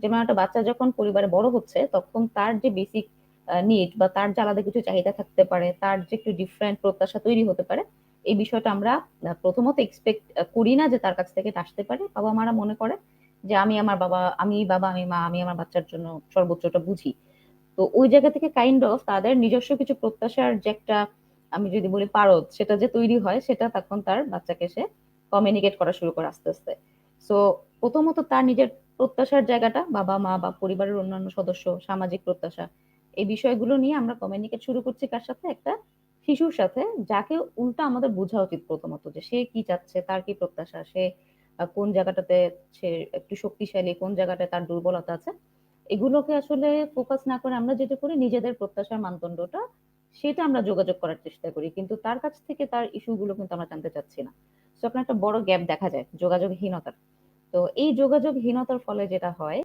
যেমন একটা বাচ্চা যখন পরিবারে বড় হচ্ছে তখন তার যে বেসিক নিড বা তার যে আলাদা কিছু চাহিদা থাকতে পারে, তার যে একটু ডিফারেন্ট প্রত্যাশা তৈরি হতে পারে, এই বিষয়টা আমরা প্রথমত এক্সপেক্ট করি না যে তার কাছ থেকে এটা আসতে পারে। বাবা মারা মনে করে যে আমি মা, আমি আমার বাচ্চার জন্য সর্বোচ্চটা বুঝি। তো ওই জায়গা থেকে কাইন্ড অফ তাদের নিজস্ব কিছু প্রত্যাশার যে একটা, আমি যদি বলি পারদ, সেটা যে তৈরি হয়, সেটা তখন তার বাচ্চাকে সে কমিউনিকেট করা শুরু করে আস্তে আস্তে। সো প্রথমত তার নিজের প্রত্যাশার জায়গাটা, বাবা মা বা পরিবারের অন্যান্য সদস্য, সামাজিক প্রত্যাশা, এই বিষয়গুলো নিয়ে আমরা কমিউনিকেট শুরু করছি কার সাথে? একটা শিশুর সাথে, যাকে উল্টা আমাদের বোঝা উচিত প্রথমত যে সে কি চাচ্ছে, তার কি প্রত্যাশা, সে কোন জায়গাটাতে সে একটু শক্তিশালী, কোন জায়গাটায় তার দুর্বলতা আছে। এগুলোকে আসলে ফোকাস না করে আমরা যেটা করি, নিজেদের প্রত্যাশার মানদণ্ডটা সেটা আমরা যোগাযোগ করার চেষ্টা করি, কিন্তু তার কাছ থেকে তার ইস্যু গুলো কিন্তু আমরা জানতে চাচ্ছি না। তো আপনার একটা বড় গ্যাপ দেখা যায় যোগাযোগহীনতার। তো এই যোগাযোগহীনতার ফলে যেটা হয়